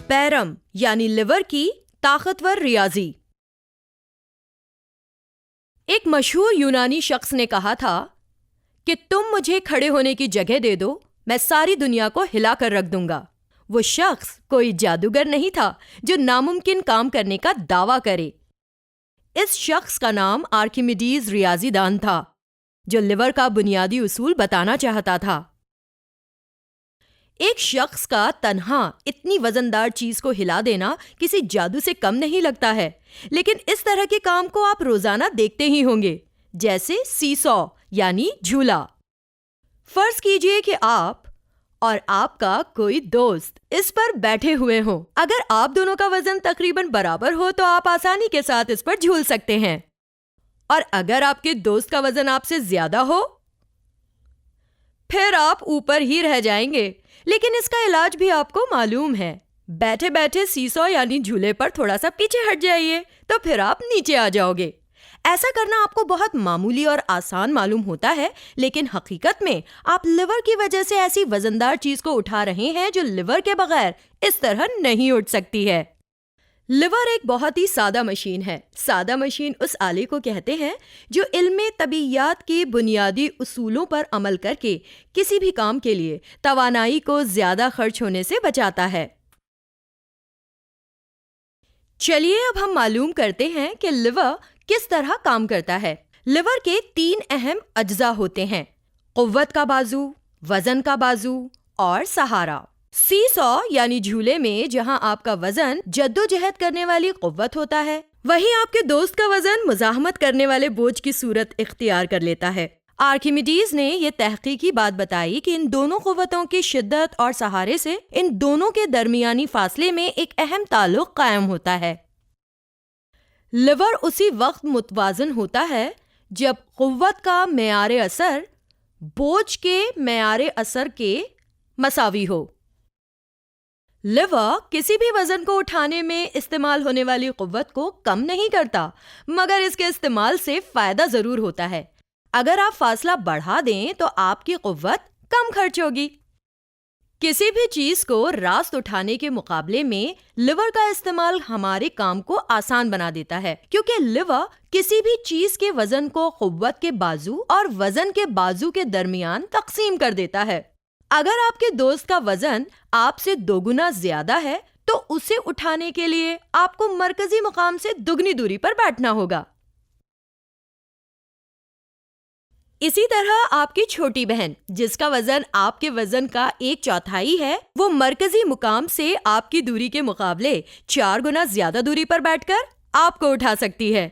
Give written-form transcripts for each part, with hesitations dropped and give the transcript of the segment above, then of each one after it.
سپیرم یعنی لیور کی طاقتور ریاضی۔ ایک مشہور یونانی شخص نے کہا تھا کہ تم مجھے کھڑے ہونے کی جگہ دے دو، میں ساری دنیا کو ہلا کر رکھ دوں گا۔ وہ شخص کوئی جادوگر نہیں تھا جو ناممکن کام کرنے کا دعویٰ کرے۔ اس شخص کا نام آرکیمیڈیز ریاضی دان تھا، جو لیور کا بنیادی اصول بتانا چاہتا تھا۔ ایک شخص کا تنہا اتنی وزندار چیز کو ہلا دینا کسی جادو سے کم نہیں لگتا ہے، لیکن اس طرح کے کام کو آپ روزانہ دیکھتے ہی ہوں گے، جیسے سی سو یعنی جھولا۔ فرض کیجئے کہ آپ اور آپ کا کوئی دوست اس پر بیٹھے ہوئے ہوں۔ اگر آپ دونوں کا وزن تقریباً برابر ہو تو آپ آسانی کے ساتھ اس پر جھول سکتے ہیں، اور اگر آپ کے دوست کا وزن آپ سے زیادہ ہو پھر آپ اوپر ہی رہ جائیں گے۔ لیکن اس کا علاج بھی آپ کو معلوم ہے۔ بیٹھے بیٹھے سی سو یعنی جھولے پر تھوڑا سا پیچھے ہٹ جائیے تو پھر آپ نیچے آ جاؤ گے۔ ایسا کرنا آپ کو بہت معمولی اور آسان معلوم ہوتا ہے، لیکن حقیقت میں آپ لیور کی وجہ سے ایسی وزندار چیز کو اٹھا رہے ہیں جو لیور کے بغیر اس طرح نہیں اٹھ سکتی ہے۔ لیور ایک بہت ہی سادہ مشین ہے۔ سادہ مشین اس آلے کو کہتے ہیں جو علم طبیعیات کے بنیادی اصولوں پر عمل کر کے کسی بھی کام کے لیے توانائی کو زیادہ خرچ ہونے سے بچاتا ہے۔ چلیے اب ہم معلوم کرتے ہیں کہ لیور کس طرح کام کرتا ہے۔ لیور کے 3 اہم اجزاء ہوتے ہیں: قوت کا بازو، وزن کا بازو اور سہارا۔ سی سو یعنی جھولے میں جہاں آپ کا وزن جدوجہد کرنے والی قوت ہوتا ہے، وہیں آپ کے دوست کا وزن مزاحمت کرنے والے بوجھ کی صورت اختیار کر لیتا ہے۔ آرکیمیڈیز نے یہ تحقیقی بات بتائی کہ ان دونوں قوتوں کی شدت اور سہارے سے ان دونوں کے درمیانی فاصلے میں ایک اہم تعلق قائم ہوتا ہے۔ لیور اسی وقت متوازن ہوتا ہے جب قوت کا معیار اثر بوجھ کے معیار اثر کے مساوی ہو۔ لیور کسی بھی وزن کو اٹھانے میں استعمال ہونے والی قوت کو کم نہیں کرتا، مگر اس کے استعمال سے فائدہ ضرور ہوتا ہے۔ اگر آپ فاصلہ بڑھا دیں تو آپ کی قوت کم خرچ ہوگی۔ کسی بھی چیز کو راست اٹھانے کے مقابلے میں لیور کا استعمال ہمارے کام کو آسان بنا دیتا ہے، کیونکہ لیور کسی بھی چیز کے وزن کو قوت کے بازو اور وزن کے بازو کے درمیان تقسیم کر دیتا ہے۔ اگر آپ کے دوست کا وزن آپ سے 2 گنا زیادہ ہے تو اسے اٹھانے کے لیے آپ کو مرکزی مقام سے دگنی دوری پر بیٹھنا ہوگا۔ اسی طرح آپ کی چھوٹی بہن جس کا وزن آپ کے وزن کا 1/4 ہے، وہ مرکزی مقام سے آپ کی دوری کے مقابلے 4 گنا زیادہ دوری پر بیٹھ کر آپ کو اٹھا سکتی ہے۔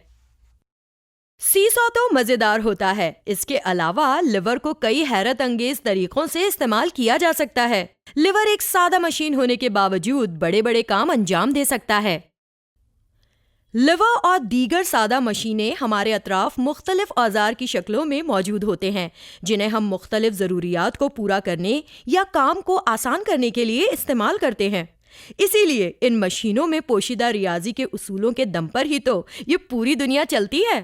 سی سو تو مزیدار ہوتا ہے۔ اس کے علاوہ لیور کو کئی حیرت انگیز طریقوں سے استعمال کیا جا سکتا ہے۔ لیور ایک سادہ مشین ہونے کے باوجود بڑے بڑے کام انجام دے سکتا ہے۔ لیور اور دیگر سادہ مشینیں ہمارے اطراف مختلف اوزار کی شکلوں میں موجود ہوتے ہیں، جنہیں ہم مختلف ضروریات کو پورا کرنے یا کام کو آسان کرنے کے لیے استعمال کرتے ہیں۔ اسی لیے ان مشینوں میں پوشیدہ ریاضی کے اصولوں کے دم پر ہی تو یہ پوری دنیا چلتی ہے۔